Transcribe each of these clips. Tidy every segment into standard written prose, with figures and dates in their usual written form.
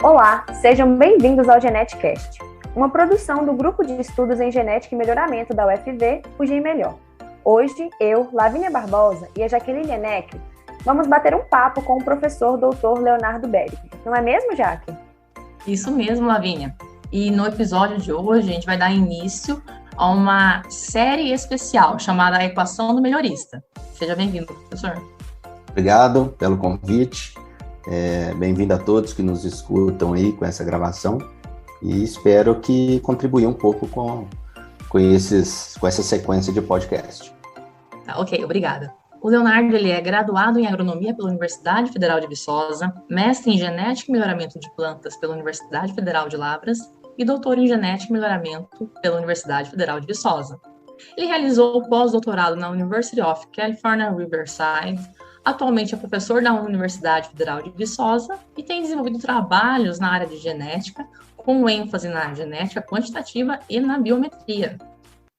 Olá, sejam bem-vindos ao GenetiCast, uma produção do Grupo de Estudos em Genética e Melhoramento da UFV, o Gen Melhor. Hoje, eu, Lavínia Barbosa e a Jaqueline Eneck vamos bater um papo com o professor Dr. Leonardo Berg. Não é mesmo, Jaque? Isso mesmo, Lavínia. E no episódio de hoje, a gente vai dar início a uma série especial chamada A Equação do Melhorista. Seja bem-vindo, professor. Obrigado pelo convite. Bem-vindo a todos que nos escutam aí com essa gravação e espero que contribui um pouco com essa sequência de podcast. Ok, obrigada. O Leonardo ele é graduado em Agronomia pela Universidade Federal de Viçosa, mestre em Genética e Melhoramento de Plantas pela Universidade Federal de Lavras e doutor em Genética e Melhoramento pela Universidade Federal de Viçosa. Ele realizou o pós-doutorado na University of California, Riverside. Atualmente é professor da Universidade Federal de Viçosa e tem desenvolvido trabalhos na área de genética, com ênfase na genética quantitativa e na biometria.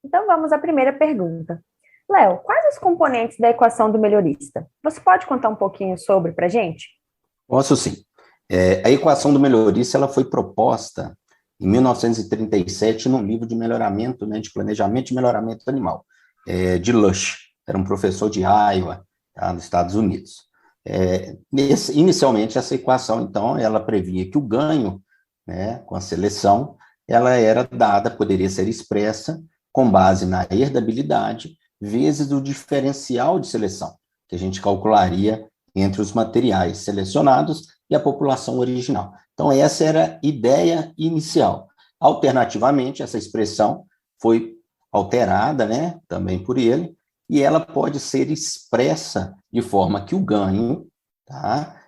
Então vamos à primeira pergunta. Léo, quais os componentes da equação do melhorista? Você pode contar um pouquinho sobre para a gente? Posso sim. A equação do melhorista ela foi proposta em 1937 num livro de melhoramento, de planejamento e melhoramento animal, de Lush, era um professor de Iowa, nos Estados Unidos. Inicialmente, essa equação, então, ela previa que o ganho, com a seleção, ela era dada, poderia ser expressa com base na herdabilidade vezes o diferencial de seleção, que a gente calcularia entre os materiais selecionados e a população original. Então, essa era a ideia inicial. Alternativamente, essa expressão foi alterada, também por ele, e ela pode ser expressa de forma que o ganho,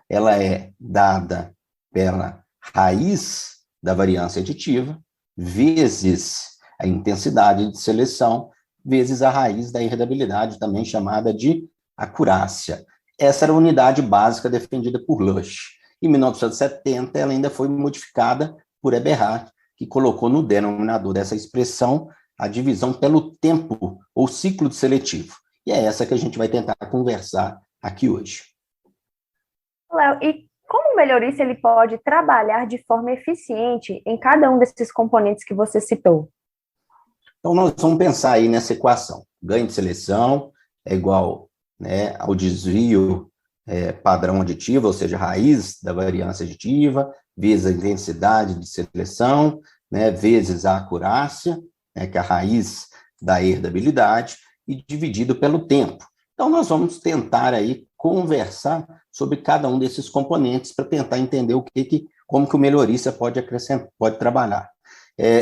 ela é dada pela raiz da variância aditiva, vezes a intensidade de seleção, vezes a raiz da herdabilidade, também chamada de acurácia. Essa era a unidade básica defendida por Lush. Em 1970, ela ainda foi modificada por Eberhard, que colocou no denominador dessa expressão a divisão pelo tempo ou ciclo seletivo. E é essa que a gente vai tentar conversar aqui hoje. Léo, e como o melhorista ele pode trabalhar de forma eficiente em cada um desses componentes que você citou? Então, nós vamos pensar aí nessa equação. Ganho de seleção é igual ao desvio padrão aditivo, ou seja, a raiz da variância aditiva, vezes a intensidade de seleção, vezes a acurácia, que é a raiz da herdabilidade, e dividido pelo tempo. Então, nós vamos tentar aí conversar sobre cada um desses componentes para tentar entender como que o melhorista pode acrescentar, pode trabalhar.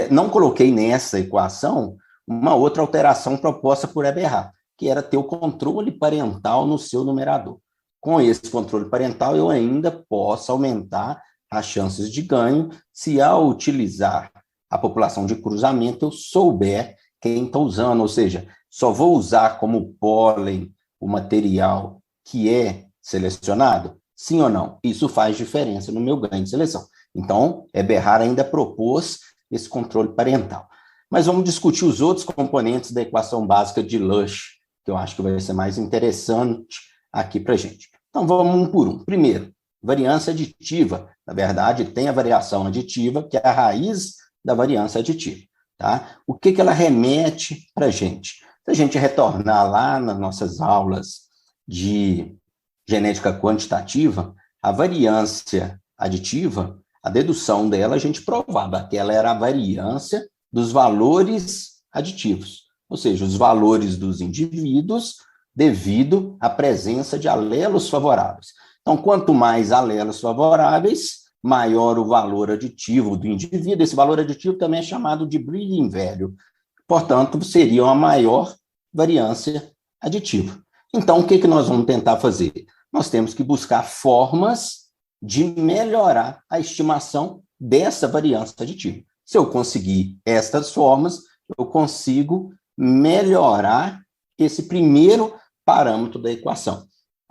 Não coloquei nessa equação uma outra alteração proposta por Eberhard, que era ter o controle parental no seu numerador. Com esse controle parental, eu ainda posso aumentar as chances de ganho se, ao utilizar a população de cruzamento, eu souber quem está usando, ou seja, só vou usar como pólen o material que é selecionado? Sim ou não? Isso faz diferença no meu ganho de seleção. Então, Eberhard ainda propôs esse controle parental. Mas vamos discutir os outros componentes da equação básica de Lush, que eu acho que vai ser mais interessante aqui para a gente. Então, vamos um por um. Primeiro, variância aditiva. Na verdade, tem a variação aditiva, que é a raiz da variância aditiva. O que ela remete para a gente? Se a gente retornar lá nas nossas aulas de genética quantitativa, a variância aditiva, a dedução dela, a gente provava que ela era a variância dos valores aditivos, ou seja, os valores dos indivíduos devido à presença de alelos favoráveis. Então, quanto mais alelos favoráveis, maior o valor aditivo do indivíduo. Esse valor aditivo também é chamado de breeding value. Portanto, seria uma maior variância aditiva. Então, o que nós vamos tentar fazer? Nós temos que buscar formas de melhorar a estimação dessa variância aditiva. Se eu conseguir estas formas, eu consigo melhorar esse primeiro parâmetro da equação.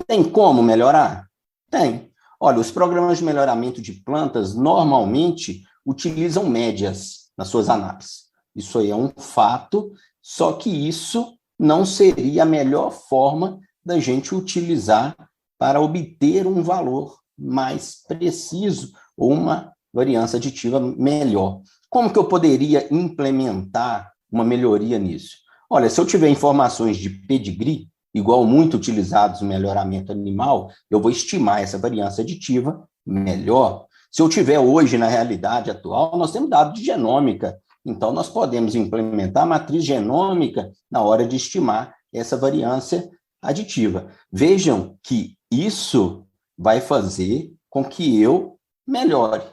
Tem como melhorar? Tem. Olha, os programas de melhoramento de plantas normalmente utilizam médias nas suas análises. Isso aí é um fato, só que isso não seria a melhor forma da gente utilizar para obter um valor mais preciso ou uma variância aditiva melhor. Como que eu poderia implementar uma melhoria nisso? Olha, se eu tiver informações de pedigree, igual muito utilizados no melhoramento animal, eu vou estimar essa variância aditiva melhor. Se eu tiver hoje, na realidade atual, nós temos dados de genômica, então nós podemos implementar a matriz genômica na hora de estimar essa variância aditiva. Vejam que isso vai fazer com que eu melhore.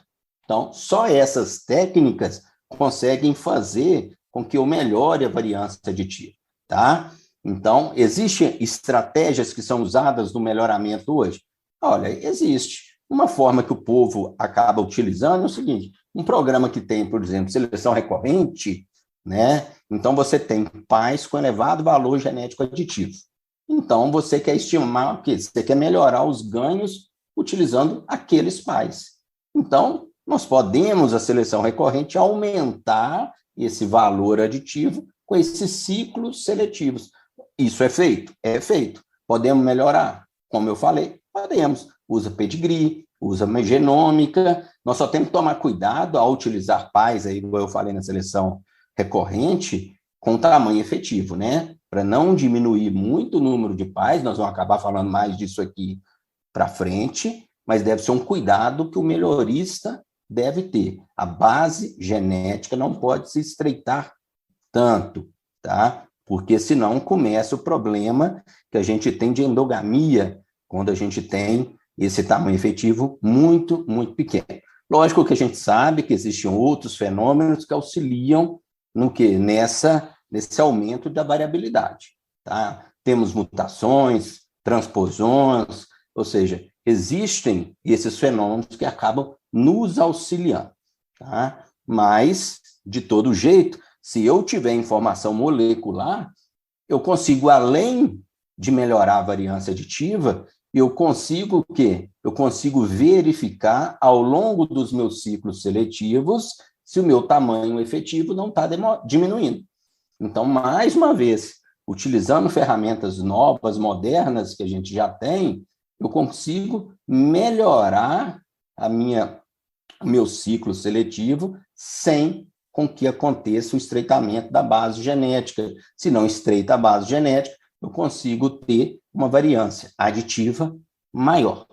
Então, só essas técnicas conseguem fazer com que eu melhore a variância aditiva, tá? Então, existem estratégias que são usadas no melhoramento hoje? Olha, existe. Uma forma que o povo acaba utilizando é o seguinte, um programa que tem, por exemplo, seleção recorrente, né? Então, você tem pais com elevado valor genético aditivo. Então, você quer estimar o quê? Você quer melhorar os ganhos utilizando aqueles pais. Então, nós podemos, a seleção recorrente, aumentar esse valor aditivo com esses ciclos seletivos. Isso é feito? É feito. Podemos melhorar? Como eu falei, podemos. Usa pedigree, usa genômica. Nós só temos que tomar cuidado ao utilizar pais, aí, como eu falei na seleção recorrente, com tamanho efetivo, né? Para não diminuir muito o número de pais, nós vamos acabar falando mais disso aqui para frente, mas deve ser um cuidado que o melhorista deve ter. A base genética não pode se estreitar tanto, tá? Porque senão começa o problema que a gente tem de endogamia, quando a gente tem esse tamanho efetivo muito, muito pequeno. Lógico que a gente sabe que existem outros fenômenos que auxiliam no quê? Nesse aumento da variabilidade, tá? Temos mutações, transposões, ou seja, existem esses fenômenos que acabam nos auxiliando, tá? Mas, de todo jeito, se eu tiver informação molecular, eu consigo, além de melhorar a variância aditiva, eu consigo o quê? Eu consigo verificar ao longo dos meus ciclos seletivos se o meu tamanho efetivo não está diminuindo. Então, mais uma vez, utilizando ferramentas novas, modernas que a gente já tem, eu consigo melhorar o meu ciclo seletivo sem com que aconteça o estreitamento da base genética. Se não estreita a base genética, eu consigo ter uma variância aditiva maior.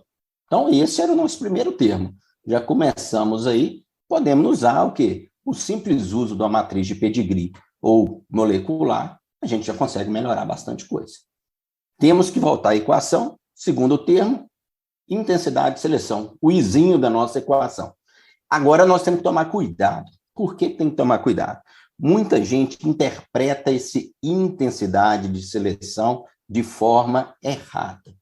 Então, esse era o nosso primeiro termo. Já começamos aí, podemos usar o quê? O simples uso da matriz de pedigree ou molecular, a gente já consegue melhorar bastante coisa. Temos que voltar à equação, segundo termo, intensidade de seleção, o izinho da nossa equação. Agora nós temos que tomar cuidado. Por que tem que tomar cuidado? Muita gente interpreta essa intensidade de seleção de forma errada.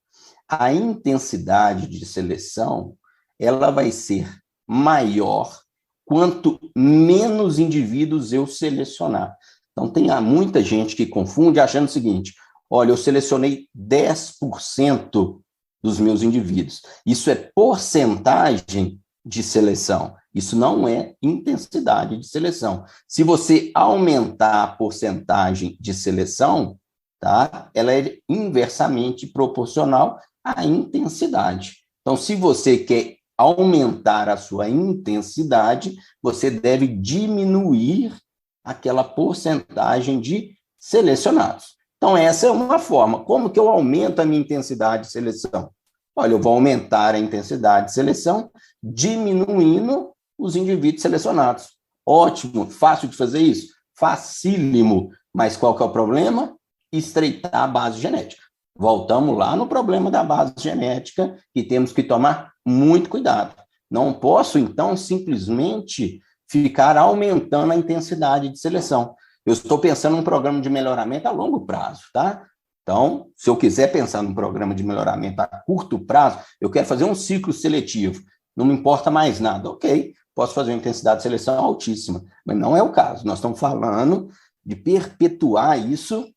A intensidade de seleção, ela vai ser maior quanto menos indivíduos eu selecionar. Então, tem muita gente que confunde achando o seguinte, olha, eu selecionei 10% dos meus indivíduos. Isso é porcentagem de seleção. Isso não é intensidade de seleção. Se você aumentar a porcentagem de seleção, tá? Ela é inversamente proporcional à intensidade. Então, se você quer aumentar a sua intensidade, você deve diminuir aquela porcentagem de selecionados. Então, essa é uma forma. Como que eu aumento a minha intensidade de seleção? Olha, eu vou aumentar a intensidade de seleção diminuindo os indivíduos selecionados. Ótimo, fácil de fazer isso? Facílimo. Mas qual que é o problema? Estreitar a base genética. Voltamos lá no problema da base genética e temos que tomar muito cuidado. Não posso, então, simplesmente ficar aumentando a intensidade de seleção. Eu estou pensando num programa de melhoramento a longo prazo, tá? Então, se eu quiser pensar num programa de melhoramento a curto prazo, eu quero fazer um ciclo seletivo, não me importa mais nada. Ok, posso fazer uma intensidade de seleção altíssima, mas não é o caso. Nós estamos falando de perpetuar isso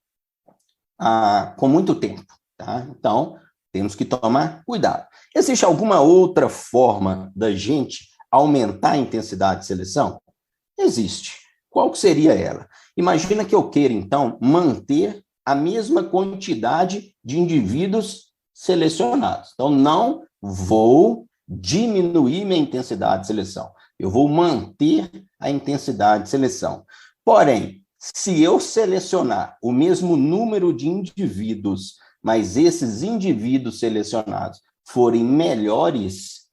com muito tempo, tá? Então, temos que tomar cuidado. Existe alguma outra forma da gente aumentar a intensidade de seleção? Existe. Qual que seria ela? Imagina que eu queira, então, manter a mesma quantidade de indivíduos selecionados. Então, não vou diminuir minha intensidade de seleção. eu vou manter a intensidade de seleção. Porém, se eu selecionar o mesmo número de indivíduos, mas esses indivíduos selecionados forem melhores,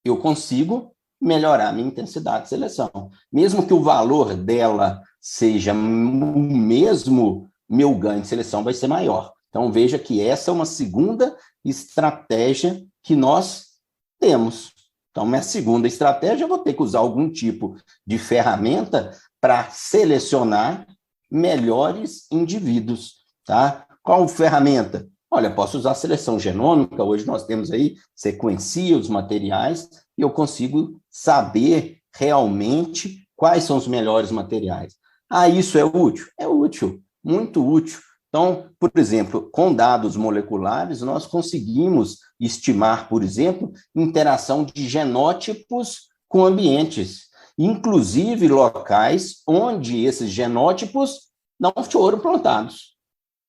eu consigo melhorar a minha intensidade de seleção. Mesmo que o valor dela seja o mesmo, meu ganho de seleção vai ser maior. Então, veja que essa é uma segunda estratégia que nós temos. Então, minha segunda estratégia, eu vou ter que usar algum tipo de ferramenta para selecionar melhores indivíduos, tá? Qual ferramenta? Olha, posso usar a seleção genômica, hoje nós temos aí, sequencia os materiais, e eu consigo saber realmente quais são os melhores materiais. Ah, isso é útil? É útil, muito útil. Então, por exemplo, com dados moleculares, nós conseguimos estimar, por exemplo, interação de genótipos com ambientes, inclusive locais onde esses genótipos não foram plantados.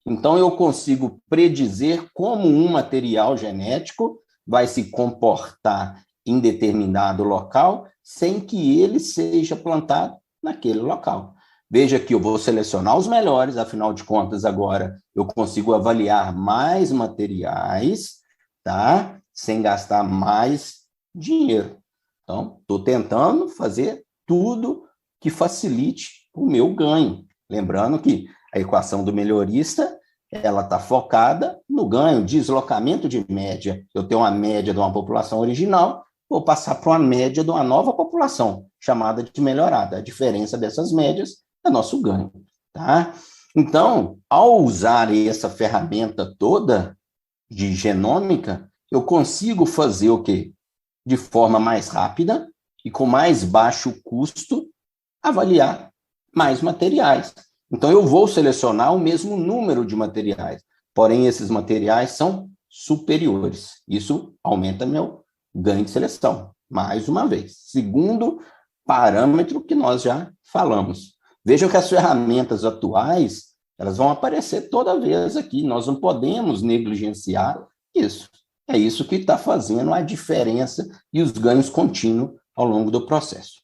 Então, eu consigo predizer como um material genético vai se comportar em determinado local sem que ele seja plantado naquele local. Veja que eu vou selecionar os melhores, afinal de contas, agora eu consigo avaliar mais materiais, tá? Sem gastar mais dinheiro. Então, estou tentando fazer tudo que facilite o meu ganho. Lembrando que a equação do melhorista, ela está focada no ganho, deslocamento de média. Eu tenho uma média de uma população original, vou passar para uma média de uma nova população, chamada de melhorada. A diferença dessas médias é nosso ganho, tá? Então, ao usar essa ferramenta toda de genômica, eu consigo fazer o quê? De forma mais rápida e com mais baixo custo, avaliar mais materiais. Então, eu vou selecionar o mesmo número de materiais, porém, esses materiais são superiores. Isso aumenta meu ganho de seleção. Mais uma vez, segundo parâmetro que nós já falamos. Vejam que as ferramentas atuais, elas vão aparecer toda vez aqui. Nós não podemos negligenciar isso. É isso que está fazendo a diferença e os ganhos contínuos ao longo do processo.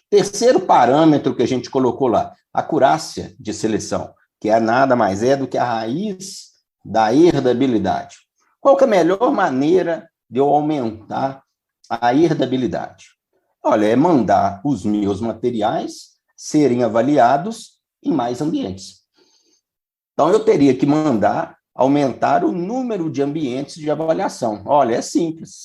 Terceiro parâmetro que a gente colocou lá, acurácia de seleção, que é nada mais é do que a raiz da herdabilidade. Qual que é a melhor maneira de eu aumentar a herdabilidade? Olha, é mandar os meus materiais serem avaliados em mais ambientes. Então, eu teria que mandar aumentar o número de ambientes de avaliação. Olha, é simples,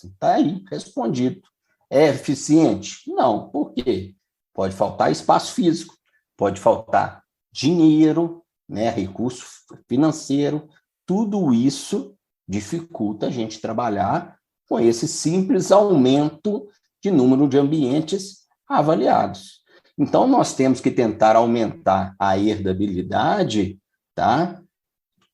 está aí, respondido. É eficiente? Não. Por quê? Pode faltar espaço físico, pode faltar dinheiro, né, recurso financeiro. Tudo isso dificulta a gente trabalhar com esse simples aumento de número de ambientes avaliados. Então, nós temos que tentar aumentar a herdabilidade, tá?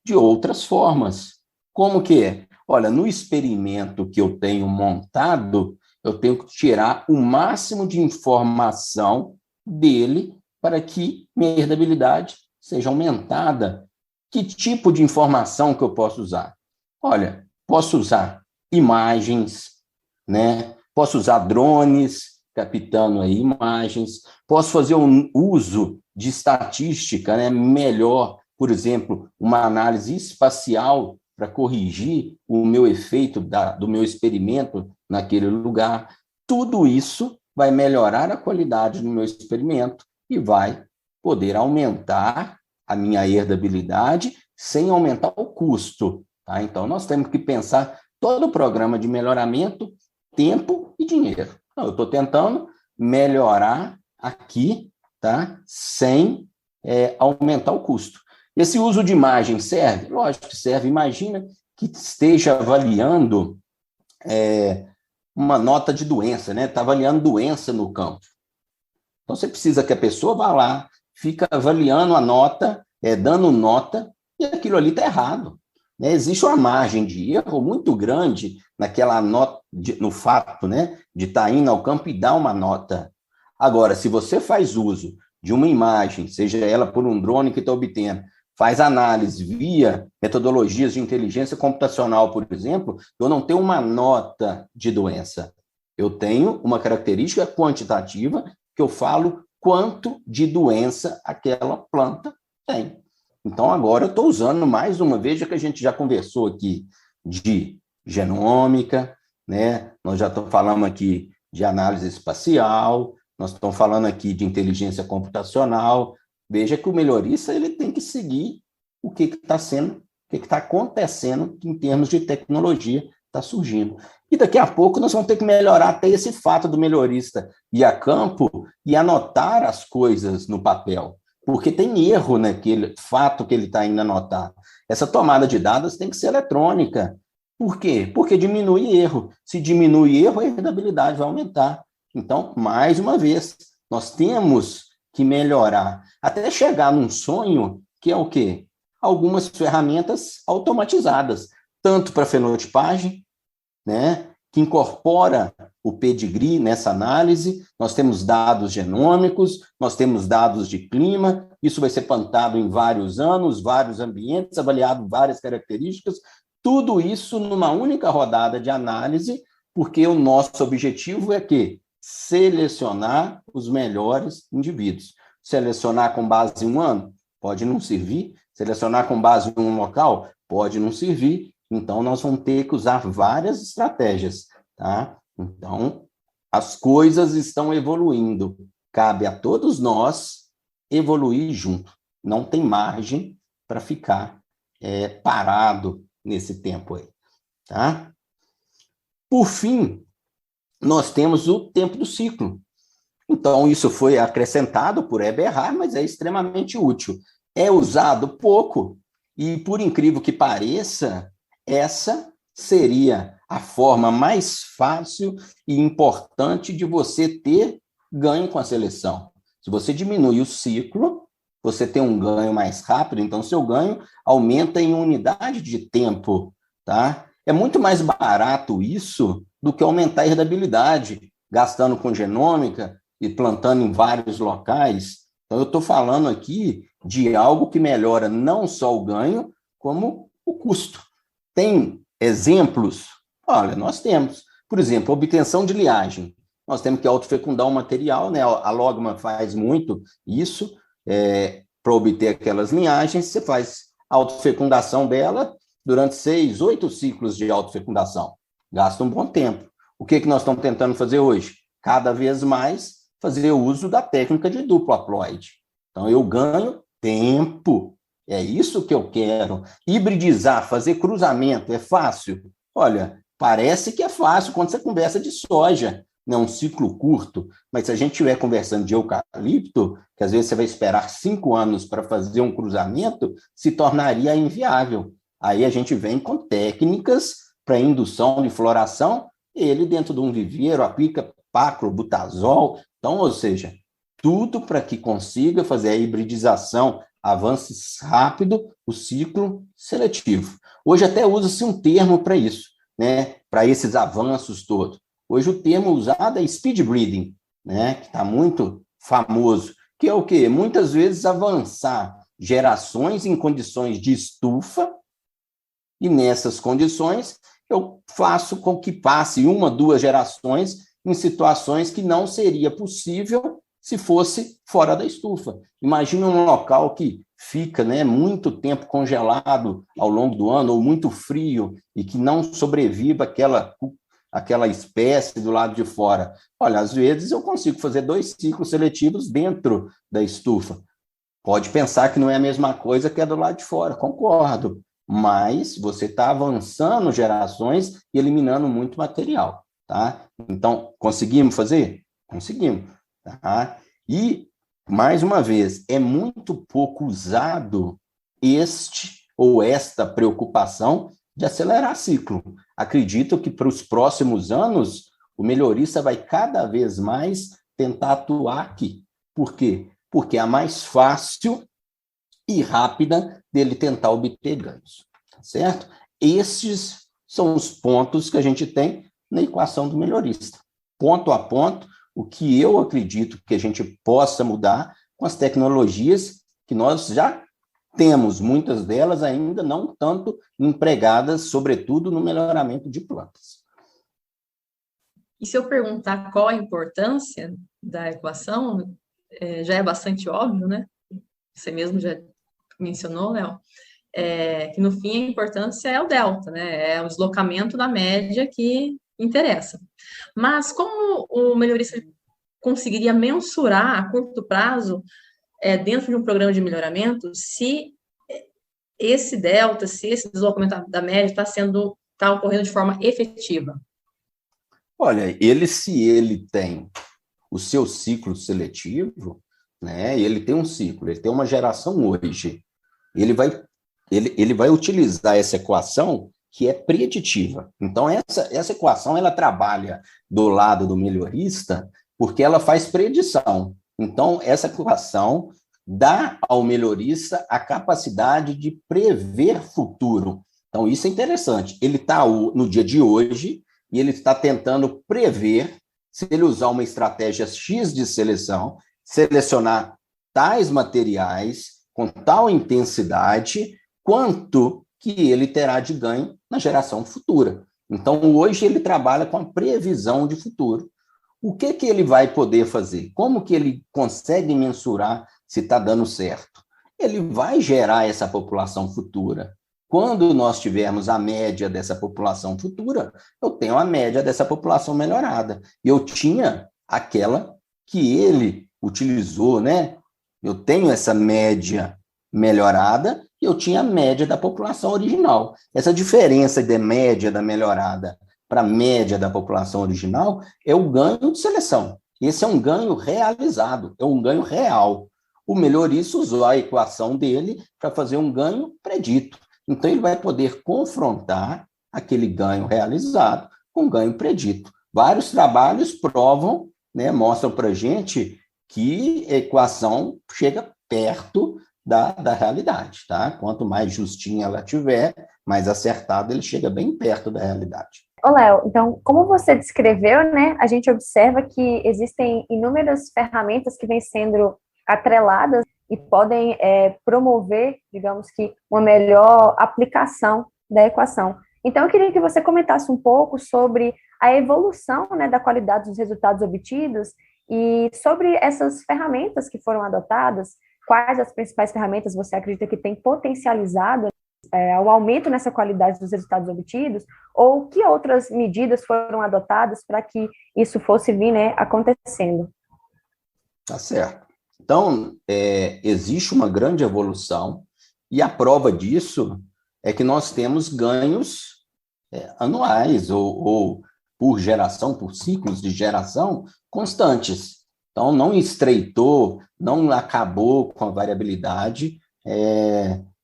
De outras formas. Como que é? Olha, no experimento que eu tenho montado, eu tenho que tirar o máximo de informação dele para que minha herdabilidade seja aumentada. Que tipo de informação que eu posso usar? Olha, posso usar imagens, né? Posso usar drones, captando aí imagens, posso fazer um uso de estatística, né, melhor, por exemplo, uma análise espacial para corrigir o meu efeito do meu experimento naquele lugar. Tudo isso vai melhorar a qualidade do meu experimento e vai poder aumentar a minha herdabilidade sem aumentar o custo, tá? Então, nós temos que pensar todo o programa de melhoramento, tempo e dinheiro. Então, eu estou tentando melhorar aqui, tá? Sem aumentar o custo. Esse uso de imagem serve? Lógico que serve. Imagina que esteja avaliando uma nota de doença, né? Está avaliando doença no campo. Então, você precisa que a pessoa vá lá, fica avaliando a nota, dando nota, e aquilo ali está errado. Né? Existe uma margem de erro muito grande naquela nota, no fato, né, de estar indo ao campo e dar uma nota. Agora, se você faz uso de uma imagem, seja ela por um drone que está obtendo, faz análise via metodologias de inteligência computacional, por exemplo, eu não tenho uma nota de doença. Eu tenho uma característica quantitativa que eu falo quanto de doença aquela planta tem. Então, agora eu estou usando mais uma vez, já que a gente já conversou aqui de genômica, né? Nós já estamos falando aqui de análise espacial, nós estamos falando aqui de inteligência computacional. Veja que o melhorista ele tem que seguir o que está sendo, o que está acontecendo em termos de tecnologia está surgindo. E daqui a pouco nós vamos ter que melhorar até esse fato do melhorista ir a campo e anotar as coisas no papel, porque tem erro naquele fato que ele está indo anotar. Essa tomada de dados tem que ser eletrônica. Por quê? Porque diminui erro. Se diminui erro, a herdabilidade vai aumentar. Então, mais uma vez, nós temos que melhorar, até chegar num sonho que é o quê? Algumas ferramentas automatizadas, tanto para fenotipagem, né, que incorpora o pedigree nessa análise, nós temos dados genômicos, nós temos dados de clima, isso vai ser plantado em vários anos, vários ambientes, avaliado várias características, tudo isso numa única rodada de análise, porque o nosso objetivo é que selecionar os melhores indivíduos. Selecionar com base em um ano? Pode não servir. Selecionar com base em um local? Pode não servir. Então, nós vamos ter que usar várias estratégias, tá? Então, as coisas estão evoluindo. Cabe a todos nós evoluir junto. Não tem margem para ficar parado nesse tempo aí, tá? Por fim, nós temos o tempo do ciclo. Então, isso foi acrescentado por Eberhard, mas é extremamente útil. É usado pouco, e por incrível que pareça, essa seria a forma mais fácil e importante de você ter ganho com a seleção. Se você diminui o ciclo, você tem um ganho mais rápido, então seu ganho aumenta em unidade de tempo, tá? É muito mais barato isso do que aumentar a herdabilidade, gastando com genômica e plantando em vários locais. Então, eu estou falando aqui de algo que melhora não só o ganho, como o custo. Tem exemplos? Olha, nós temos. Por exemplo, obtenção de liagem. Nós temos que autofecundar um material, né? A Logma faz muito isso, para obter aquelas linhagens, você faz a autofecundação dela durante 6, 8 ciclos de autofecundação. Gasta um bom tempo. O que nós estamos tentando fazer hoje? Cada vez mais fazer uso da técnica de duplo haploide. Então, eu ganho tempo. É isso que eu quero. Hibridizar, fazer cruzamento, é fácil? Olha, parece que é fácil quando você conversa de soja, né? Um ciclo curto. Mas se a gente estiver conversando de eucalipto, que às vezes você vai esperar 5 anos para fazer um cruzamento, se tornaria inviável. Aí a gente vem com técnicas para indução de floração, ele dentro de um viveiro aplica paclobutazol, então, ou seja, tudo para que consiga fazer a hibridização, avance rápido o ciclo seletivo. Hoje até usa-se um termo para isso, né? Para esses avanços todos. Hoje o termo usado é speed breeding, né? Que está muito famoso, que é o quê? Muitas vezes avançar gerações em condições de estufa, e nessas condições eu faço com que passe 1, 2 gerações em situações que não seria possível se fosse fora da estufa. Imagina um local que fica, né, muito tempo congelado ao longo do ano, ou muito frio, e que não sobreviva aquela espécie do lado de fora. Olha, às vezes eu consigo fazer 2 ciclos seletivos dentro da estufa. Pode pensar que não é a mesma coisa que é do lado de fora, concordo. Mas você está avançando gerações e eliminando muito material, tá? Então, conseguimos fazer? Conseguimos, tá? E, mais uma vez, é muito pouco usado esta preocupação de acelerar ciclo. Acredito que para os próximos anos, o melhorista vai cada vez mais tentar atuar aqui. Por quê? Porque é a mais fácil e rápida dele tentar obter ganhos, tá certo? Estes são os pontos que a gente tem na equação do melhorista. Ponto a ponto, o que eu acredito que a gente possa mudar com as tecnologias que nós já temos, muitas delas ainda não tanto empregadas, sobretudo no melhoramento de plantas. E se eu perguntar qual a importância da equação, já é bastante óbvio, né? Você mesmo já mencionou, Léo, que no fim a importância é o delta, né? É o deslocamento da média que interessa. Mas como o melhorista conseguiria mensurar a curto prazo, dentro de um programa de melhoramento, se esse delta, se esse deslocamento da média está ocorrendo de forma efetiva? Olha, se ele tem o seu ciclo seletivo, né, ele tem um ciclo, ele tem uma geração hoje, ele vai utilizar essa equação que é preditiva. Então, essa equação, ela trabalha do lado do melhorista, porque ela faz predição. Então, essa equação dá ao melhorista a capacidade de prever futuro. Então, isso é interessante. Ele está no dia de hoje e ele está tentando prever, se ele usar uma estratégia X de seleção, selecionar tais materiais com tal intensidade, quanto que ele terá de ganho na geração futura. Então, hoje ele trabalha com a previsão de futuro. O que ele vai poder fazer? Como que ele consegue mensurar se está dando certo? Ele vai gerar essa população futura. Quando nós tivermos a média dessa população futura, eu tenho a média dessa população melhorada. Eu tinha aquela que ele utilizou, né? Eu tenho essa média melhorada e eu tinha a média da população original. Essa diferença de média da melhorada para a média da população original é o ganho de seleção. Esse é um ganho realizado, é um ganho real. O melhorista usou a equação dele para fazer um ganho predito. Então, ele vai poder confrontar aquele ganho realizado com o ganho predito. Vários trabalhos provam, né, mostram para a gente que a equação chega perto da realidade, tá? Quanto mais justinha ela tiver, mais acertada, ele chega bem perto da realidade. Ô, Léo, então, como você descreveu, né, a gente observa que existem inúmeras ferramentas que vêm sendo atreladas e podem promover, digamos que, uma melhor aplicação da equação. Então, eu queria que você comentasse um pouco sobre a evolução, né, da qualidade dos resultados obtidos e sobre essas ferramentas que foram adotadas, quais as principais ferramentas você acredita que têm potencializado o aumento nessa qualidade dos resultados obtidos, ou que outras medidas foram adotadas para que isso fosse vir, né, acontecendo? Tá certo. Então, existe uma grande evolução, e a prova disso é que nós temos ganhos anuais, ou por geração, por ciclos de geração constantes. Então, não estreitou, não acabou com a variabilidade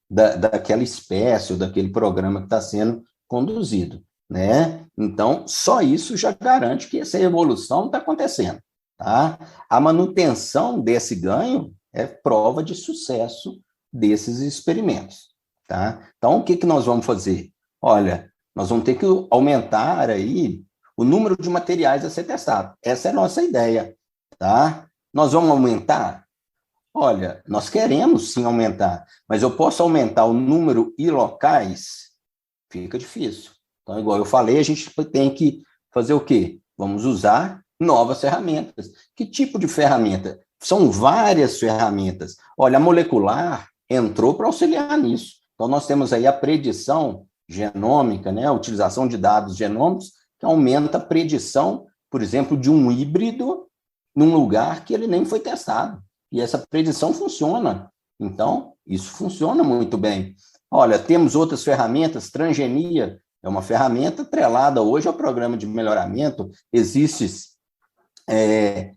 daquela espécie ou daquele programa que está sendo conduzido, né? Então, só isso já garante que essa evolução está acontecendo, tá? A manutenção desse ganho é prova de sucesso desses experimentos, tá? Então, o que nós vamos fazer? Olha, nós vamos ter que aumentar aí o número de materiais a ser testado. Essa é a nossa ideia, tá? Nós vamos aumentar? Olha, nós queremos sim aumentar, mas eu posso aumentar o número e locais? Fica difícil. Então, igual eu falei, a gente tem que fazer o quê? Vamos usar novas ferramentas. Que tipo de ferramenta? São várias ferramentas. Olha, a molecular entrou para auxiliar nisso. Então, nós temos aí a predição genômica, né? A utilização de dados genômicos, que aumenta a predição, por exemplo, de um híbrido num lugar que ele nem foi testado. E essa predição funciona. Então, isso funciona muito bem. Olha, temos outras ferramentas, transgenia é uma ferramenta atrelada hoje ao programa de melhoramento. Existem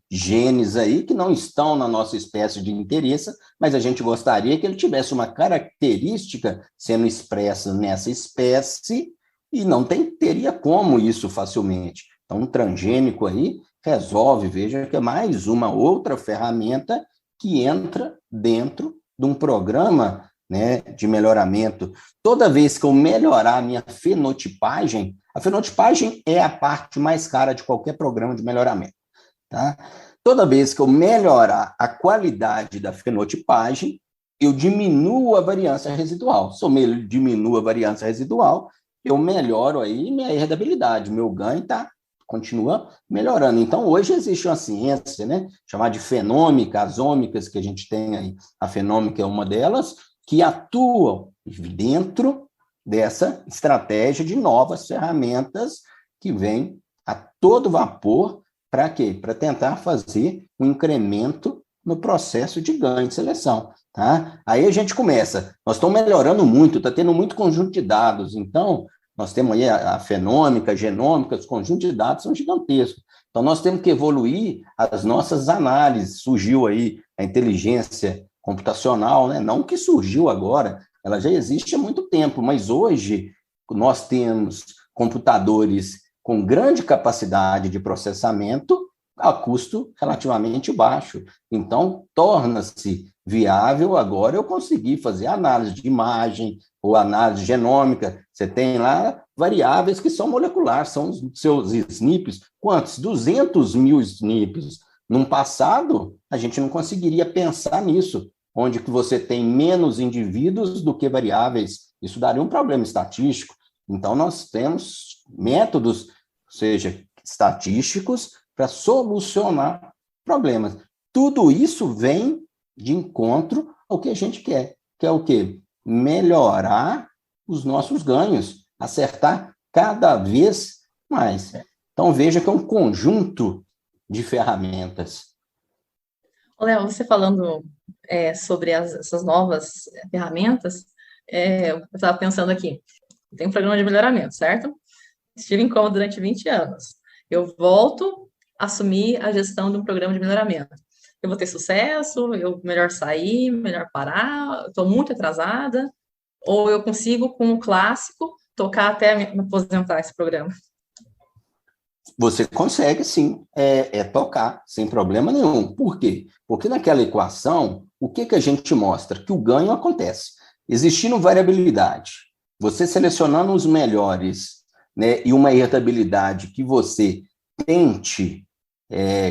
genes aí que não estão na nossa espécie de interesse, mas a gente gostaria que ele tivesse uma característica sendo expressa nessa espécie e não teria como isso facilmente. Então, um transgênico aí resolve, veja que é mais uma outra ferramenta que entra dentro de um programa, né, de melhoramento. Toda vez que eu melhorar a minha fenotipagem, a fenotipagem é a parte mais cara de qualquer programa de melhoramento, tá? Toda vez que eu melhorar a qualidade da fenotipagem, eu diminuo a variância residual. Se eu diminuo a variância residual, eu melhoro aí minha herdabilidade, meu ganho está continua melhorando. Então, hoje existe uma ciência, né, chamada de fenômica, as ômicas que a gente tem aí, a fenômica é uma delas, que atuam dentro dessa estratégia de novas ferramentas que vêm a todo vapor. Para quê? Para tentar fazer um incremento no processo de ganho de seleção. Tá? Aí a gente começa, nós estamos melhorando muito, está tendo muito conjunto de dados, então nós temos aí a fenômica, a genômica, os conjuntos de dados são gigantescos. Então nós temos que evoluir as nossas análises. Surgiu aí a inteligência computacional, né? Não que surgiu agora, ela já existe há muito tempo, mas hoje nós temos computadores com grande capacidade de processamento a custo relativamente baixo. Então, torna-se viável agora eu conseguir fazer análise de imagem ou análise genômica. Você tem lá variáveis que são moleculares, são os seus SNPs. Quantos? 200 mil SNPs. Num passado, a gente não conseguiria pensar nisso, onde que você tem menos indivíduos do que variáveis. Isso daria um problema estatístico. Então, nós temos métodos, seja estatísticos, para solucionar problemas. Tudo isso vem de encontro ao que a gente quer, que é o quê? Melhorar os nossos ganhos, acertar cada vez mais. Então, veja que é um conjunto de ferramentas. Léo, você falando sobre essas novas ferramentas, eu estava pensando aqui, tem um programa de melhoramento, certo? Estive em coma durante 20 anos. Eu volto a assumir a gestão de um programa de melhoramento. Eu vou ter sucesso? Eu melhor sair, melhor parar? Estou muito atrasada? Ou eu consigo, com o clássico, tocar até me aposentar esse programa? Você consegue, sim, tocar, sem problema nenhum. Por quê? Porque naquela equação, o que a gente mostra? Que o ganho acontece. Existindo variabilidade, você selecionando os melhores, né, e uma irritabilidade que você tente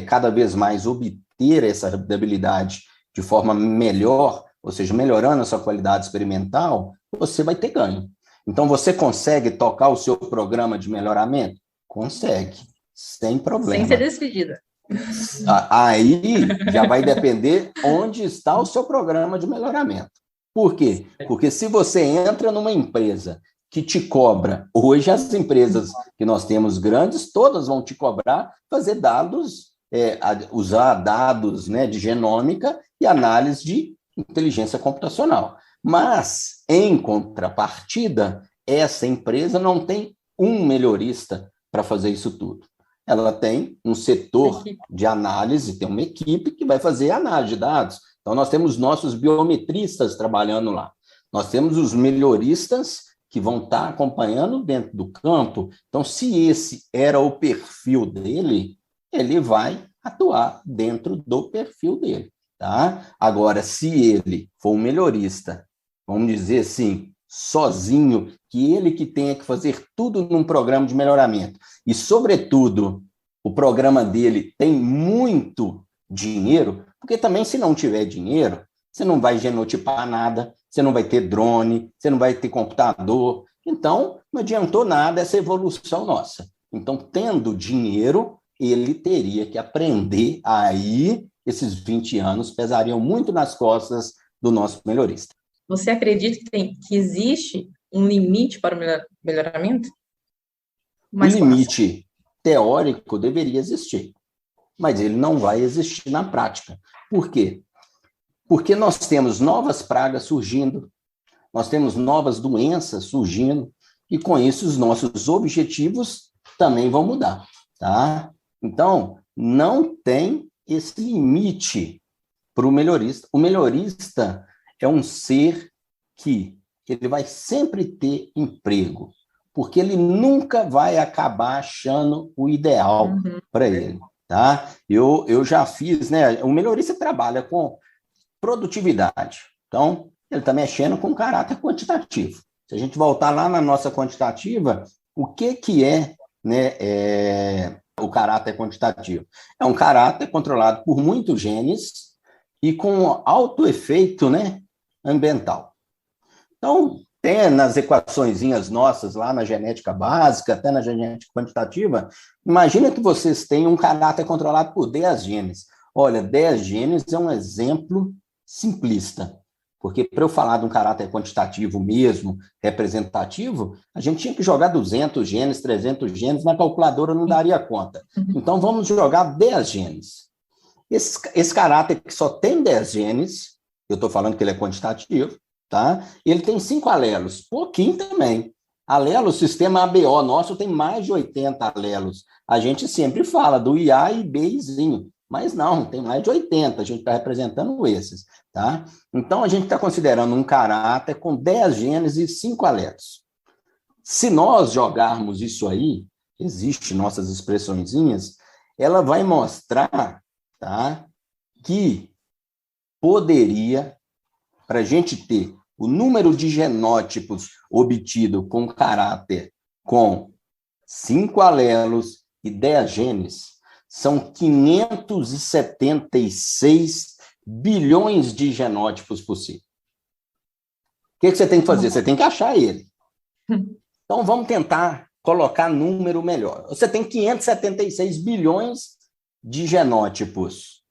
cada vez mais obter essa habilidade de forma melhor, ou seja, melhorando a sua qualidade experimental, você vai ter ganho. Então, você consegue tocar o seu programa de melhoramento? Consegue, sem problema. Sem ser despedida. Aí já vai depender onde está o seu programa de melhoramento. Por quê? Porque se você entra numa empresa que te cobra, hoje as empresas que nós temos grandes, todas vão te cobrar fazer dados, usar dados, né, de genômica e análise de inteligência computacional. Mas, em contrapartida, essa empresa não tem um melhorista para fazer isso tudo. Ela tem um setor de análise, tem uma equipe que vai fazer análise de dados. Então, nós temos nossos biometristas trabalhando lá. Nós temos os melhoristas que vão estar acompanhando dentro do campo. Então, se esse era o perfil dele, ele vai atuar dentro do perfil dele. Tá? Agora, se ele for um melhorista, vamos dizer assim, sozinho, que ele que tenha que fazer tudo num programa de melhoramento, e, sobretudo, o programa dele tem muito dinheiro, porque também, se não tiver dinheiro, você não vai genotipar nada, você não vai ter drone, você não vai ter computador. Então, não adiantou nada essa evolução nossa. Então, tendo dinheiro, ele teria que aprender aí, esses 20 anos pesariam muito nas costas do nosso melhorista. Você acredita que existe um limite para o melhoramento? O limite teórico deveria existir, mas ele não vai existir na prática. Por quê? Porque nós temos novas pragas surgindo, nós temos novas doenças surgindo, e com isso os nossos objetivos também vão mudar. Tá? Então, não tem esse limite para o melhorista. O melhorista é um ser que ele vai sempre ter emprego, porque ele nunca vai acabar achando o ideal para ele. Tá? Eu já fiz, né? O melhorista trabalha com produtividade. Então, ele está mexendo com caráter quantitativo. Se a gente voltar lá na nossa quantitativa, o que é, né, o caráter quantitativo? É um caráter controlado por muitos genes e com alto efeito, né, ambiental. Então, Até nas equaçõezinhas nossas, lá na genética básica, até na genética quantitativa, imagina que vocês têm um caráter controlado por 10 genes. Olha, 10 genes é um exemplo simplista, porque para eu falar de um caráter quantitativo mesmo, representativo, a gente tinha que jogar 200 genes, 300 genes, na calculadora não daria conta. Então, vamos jogar 10 genes. Esse caráter que só tem 10 genes, eu estou falando que ele é quantitativo, tá? Ele tem 5 alelos, pouquinho também. Alelo, o sistema ABO nosso tem mais de 80 alelos. A gente sempre fala do IA e Bzinho, mas não, tem mais de 80, a gente está representando esses, tá? Então, a gente está considerando um caráter com 10 genes e 5 alelos. Se nós jogarmos isso aí, existem nossas expressõezinhas, ela vai mostrar, tá, que poderia, para a gente ter o número de genótipos obtido com caráter com 5 alelos e 10 genes, são 576 bilhões de genótipos possíveis. O que você tem que fazer? Você tem que achar ele. Então, vamos tentar colocar número melhor. Você tem 576 bilhões de genótipos,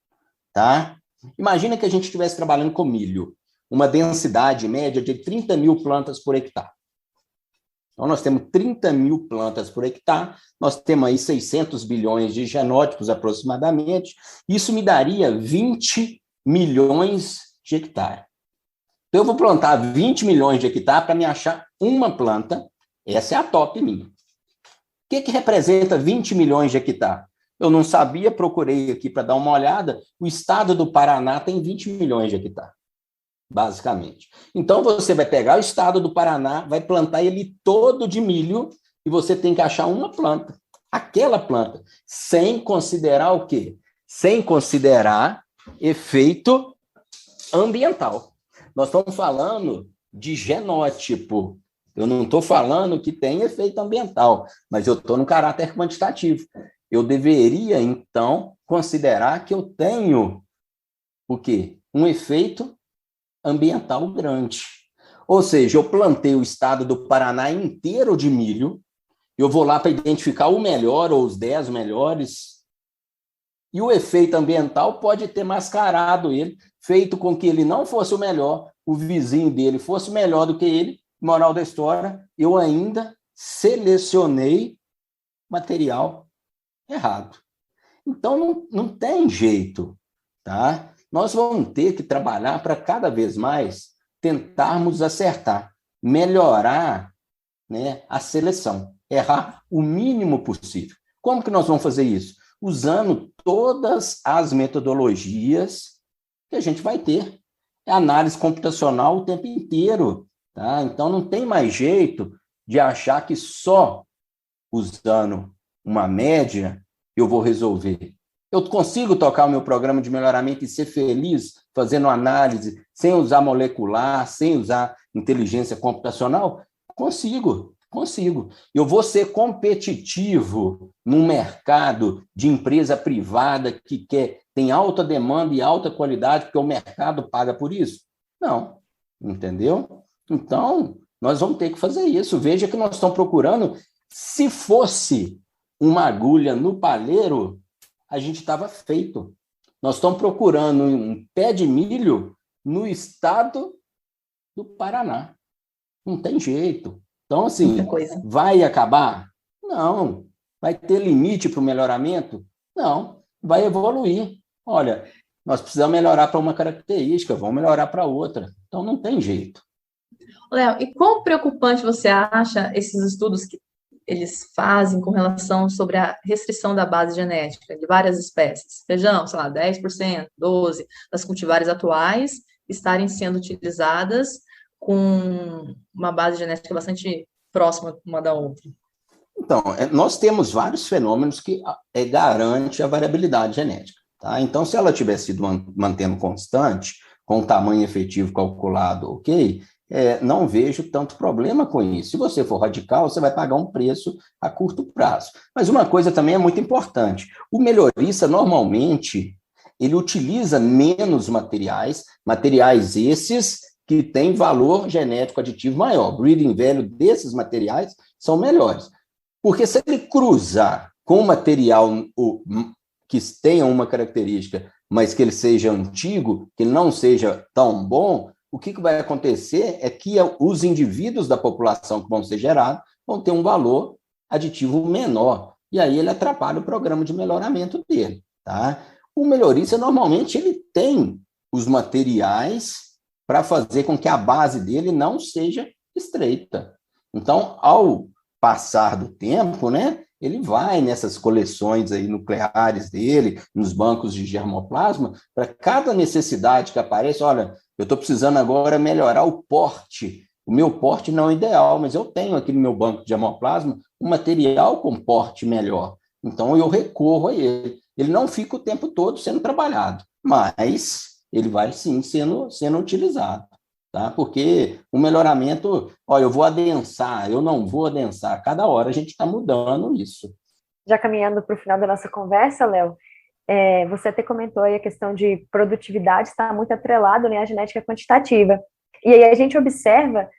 tá? Imagina que a gente estivesse trabalhando com milho, uma densidade média de 30 mil plantas por hectare. Então, nós temos 30 mil plantas por hectare, nós temos aí 600 bilhões de genótipos aproximadamente, isso me daria 20 milhões de hectares. Então, eu vou plantar 20 milhões de hectares para me achar uma planta, essa é a top minha. O que representa 20 milhões de hectares? Eu não sabia, procurei aqui para dar uma olhada, o estado do Paraná tem 20 milhões de hectares. Basicamente. Então, você vai pegar o estado do Paraná, vai plantar ele todo de milho e você tem que achar uma planta, aquela planta, sem considerar o quê? Sem considerar efeito ambiental. Nós estamos falando de genótipo. Eu não estou falando que tem efeito ambiental, mas eu estou no caráter quantitativo. Eu deveria, então, considerar que eu tenho o quê? Um efeito ambiental grande. Ou seja, eu plantei o estado do Paraná inteiro de milho, eu vou lá para identificar o melhor ou os 10 melhores, e o efeito ambiental pode ter mascarado ele, feito com que ele não fosse o melhor, o vizinho dele fosse melhor do que ele. Moral da história, eu ainda selecionei material errado. Então, não tem jeito, tá? Nós vamos ter que trabalhar para cada vez mais tentarmos acertar, melhorar, né, a seleção, errar o mínimo possível. Como que nós vamos fazer isso? Usando todas as metodologias que a gente vai ter. É análise computacional o tempo inteiro, tá? Então, não tem mais jeito de achar que só usando uma média eu vou resolver. Eu consigo tocar o meu programa de melhoramento e ser feliz fazendo análise sem usar molecular, sem usar inteligência computacional? Consigo. Eu vou ser competitivo num mercado de empresa privada que tem alta demanda e alta qualidade, porque o mercado paga por isso? Não, entendeu? Então, nós vamos ter que fazer isso. Veja que nós estamos procurando, se fosse uma agulha no palheiro, a gente estava feito. Nós estamos procurando um pé de milho no estado do Paraná. Não tem jeito. Então, assim, vai acabar? Não. Vai ter limite para o melhoramento? Não. Vai evoluir. Olha, nós precisamos melhorar para uma característica, vamos melhorar para outra. Então, não tem jeito. Léo, e quão preocupante você acha esses estudos que eles fazem com relação sobre a restrição da base genética de várias espécies? Vejam, sei lá, 10%, 12% das cultivares atuais estarem sendo utilizadas com uma base genética bastante próxima uma da outra. Então, nós temos vários fenômenos que garantem a variabilidade genética. Tá? Então, se ela tivesse sido mantendo constante, com o tamanho efetivo calculado, ok, não vejo tanto problema com isso. Se você for radical, você vai pagar um preço a curto prazo. Mas uma coisa também é muito importante. O melhorista, normalmente, ele utiliza menos materiais esses que têm valor genético aditivo maior. O breeding value desses materiais são melhores. Porque se ele cruzar com material que tenha uma característica, mas que ele seja antigo, que não seja tão bom, o que vai acontecer é que os indivíduos da população que vão ser gerados vão ter um valor aditivo menor. E aí ele atrapalha o programa de melhoramento dele. Tá? O melhorista, normalmente, ele tem os materiais para fazer com que a base dele não seja estreita. Então, ao passar do tempo, né, ele vai nessas coleções aí nucleares dele, nos bancos de germoplasma, para cada necessidade que aparece, olha, eu estou precisando agora melhorar o porte. O meu porte não é ideal, mas eu tenho aqui no meu banco de germoplasma um material com porte melhor. Então, eu recorro a ele. Ele não fica o tempo todo sendo trabalhado, mas ele vai, sim, sendo utilizado. Tá? Porque o melhoramento, olha, eu vou adensar, eu não vou adensar. Cada hora a gente está mudando isso. Já caminhando para o final da nossa conversa, Léo, você até comentou aí a questão de produtividade está muito atrelado, né, à genética quantitativa. E aí a gente observa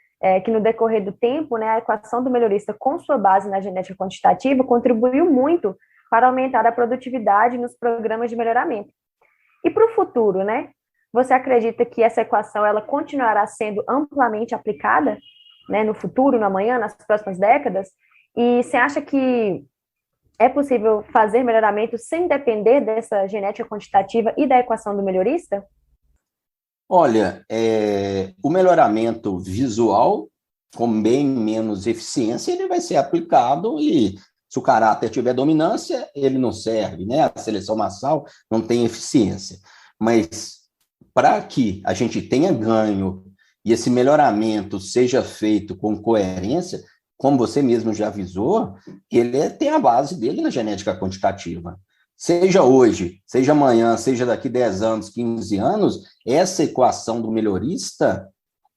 que no decorrer do tempo, né, a equação do melhorista com sua base na genética quantitativa contribuiu muito para aumentar a produtividade nos programas de melhoramento. E para o futuro, né? Você acredita que essa equação ela continuará sendo amplamente aplicada, né, no futuro, no amanhã, nas próximas décadas? E você acha que é possível fazer melhoramento sem depender dessa genética quantitativa e da equação do melhorista? Olha, o melhoramento visual, com bem menos eficiência, ele vai ser aplicado e, se o caráter tiver dominância, ele não serve, né? A seleção massal não tem eficiência. Mas, para que a gente tenha ganho e esse melhoramento seja feito com coerência, como você mesmo já avisou, ele tem a base dele na genética quantitativa. Seja hoje, seja amanhã, seja daqui 10 anos, 15 anos, essa equação do melhorista,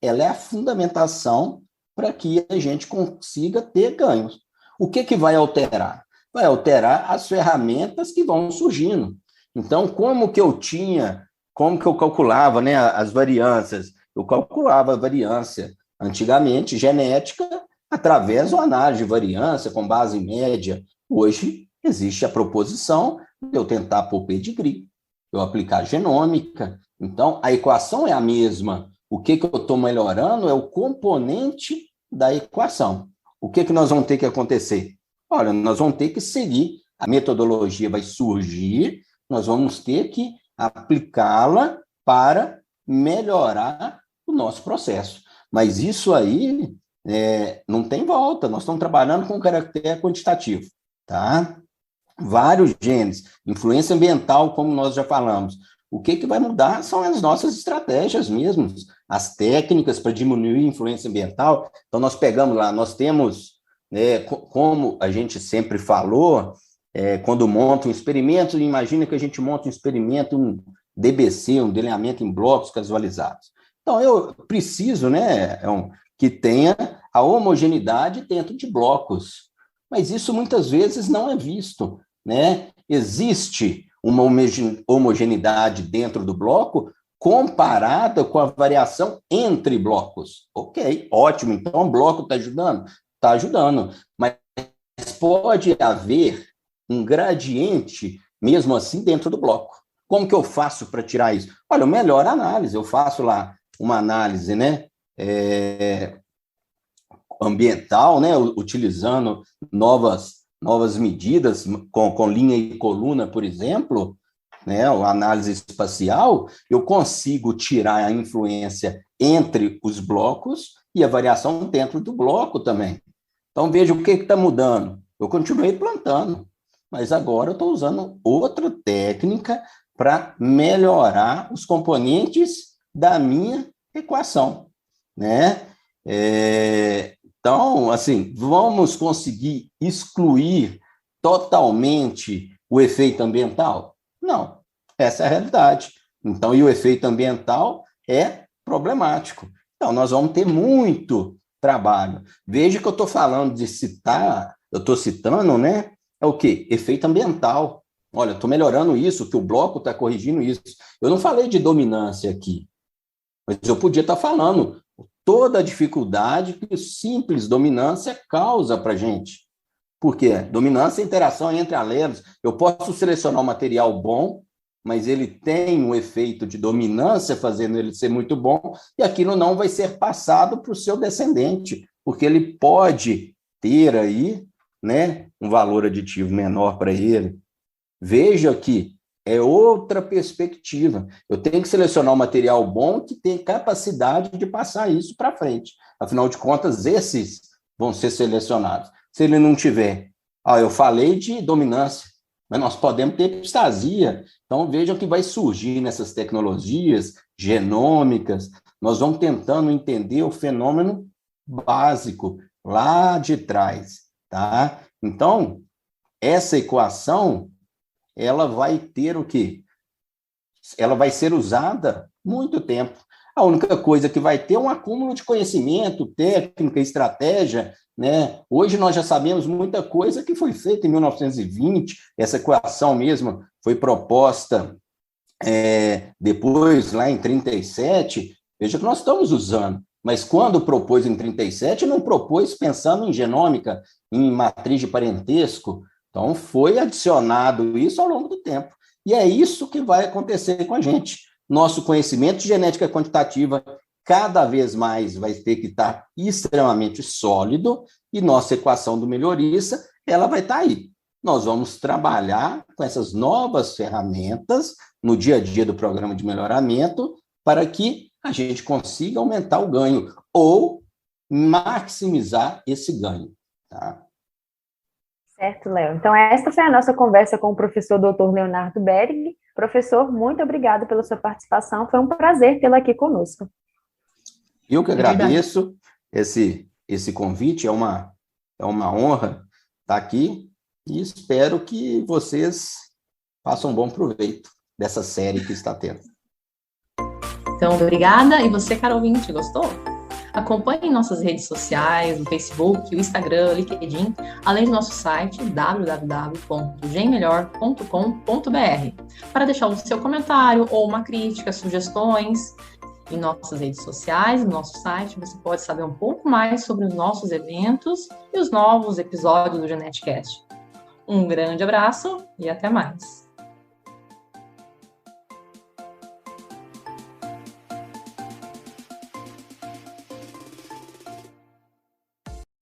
ela é a fundamentação para que a gente consiga ter ganhos. O que vai alterar? Vai alterar as ferramentas que vão surgindo. Então, como que eu calculava, né, as variâncias? Eu calculava a variância, antigamente, genética, através da análise de variância com base em média. Hoje, existe a proposição de eu tentar pôr pedigree, eu aplicar genômica. Então, a equação é a mesma. O que eu estou melhorando é o componente da equação. O que nós vamos ter que acontecer? Olha, nós vamos ter que seguir, a metodologia vai surgir, nós vamos ter que aplicá-la para melhorar o nosso processo. Mas isso aí não tem volta, nós estamos trabalhando com caractere quantitativo, tá? Vários genes, influência ambiental, como nós já falamos. O que vai mudar são as nossas estratégias mesmo, as técnicas para diminuir a influência ambiental. Então, nós pegamos lá, nós temos, como a gente sempre falou, quando monta um experimento, imagina que a gente monta um experimento, um DBC, um delineamento em blocos casualizados. Então, eu preciso, né, que tenha a homogeneidade dentro de blocos. Mas isso muitas vezes não é visto, né? Existe uma homogeneidade dentro do bloco comparada com a variação entre blocos. Ok, ótimo, então o bloco está ajudando? Está ajudando, mas pode haver um gradiente, mesmo assim, dentro do bloco. Como que eu faço para tirar isso? Olha, melhor análise, eu faço lá uma análise, né, ambiental, né, utilizando novas medidas, com linha e coluna, por exemplo, né, a análise espacial, eu consigo tirar a influência entre os blocos e a variação dentro do bloco também. Então, veja o que está mudando. Eu continuei plantando, mas agora eu estou usando outra técnica para melhorar os componentes da minha equação, né? Então, assim, vamos conseguir excluir totalmente o efeito ambiental? Não, essa é a realidade. Então, e o efeito ambiental é problemático. Então, nós vamos ter muito trabalho. Veja que eu estou falando de citar, eu estou citando, né? É o quê? Efeito ambiental. Olha, estou melhorando isso, que o bloco está corrigindo isso. Eu não falei de dominância aqui. Mas eu podia estar falando toda a dificuldade que o simples dominância causa para a gente. Por quê? Dominância é interação entre alelos. Eu posso selecionar um material bom, mas ele tem um efeito de dominância, fazendo ele ser muito bom, e aquilo não vai ser passado para o seu descendente, porque ele pode ter aí, né, um valor aditivo menor para ele. Veja que é outra perspectiva. Eu tenho que selecionar um material bom que tem capacidade de passar isso para frente. Afinal de contas, esses vão ser selecionados. Se ele não tiver, eu falei de dominância, mas nós podemos ter epistasia. Então, vejam que vai surgir nessas tecnologias genômicas, nós vamos tentando entender o fenômeno básico, lá de trás, tá? Então, essa equação, ela vai ter o quê? Ela vai ser usada muito tempo. A única coisa que vai ter é um acúmulo de conhecimento, técnica, estratégia, né? Hoje nós já sabemos muita coisa que foi feita em 1920, essa equação mesmo foi proposta depois, lá em 37, veja que nós estamos usando, mas quando propôs em 37, não propôs pensando em genômica, em matriz de parentesco, então foi adicionado isso ao longo do tempo, e é isso que vai acontecer com a gente. Nosso conhecimento de genética quantitativa cada vez mais vai ter que estar extremamente sólido, e nossa equação do melhorista, ela vai estar aí. Nós vamos trabalhar com essas novas ferramentas no dia a dia do programa de melhoramento para que a gente consiga aumentar o ganho ou maximizar esse ganho. Tá? Certo, Léo. Então, esta foi a nossa conversa com o professor Dr. Leonardo Berg. Professor, muito obrigado pela sua participação. Foi um prazer tê-lo aqui conosco. Eu que agradeço esse convite, é uma honra estar aqui e espero que vocês façam um bom proveito dessa série que está tendo. Então, obrigada. E você, caro ouvinte, gostou? Acompanhe nossas redes sociais, o Facebook, o Instagram, o LinkedIn, além do nosso site www.genmelhor.com.br para deixar o seu comentário ou uma crítica, sugestões. Em nossas redes sociais, no nosso site, você pode saber um pouco mais sobre os nossos eventos e os novos episódios do GenetiCast. Um grande abraço e até mais!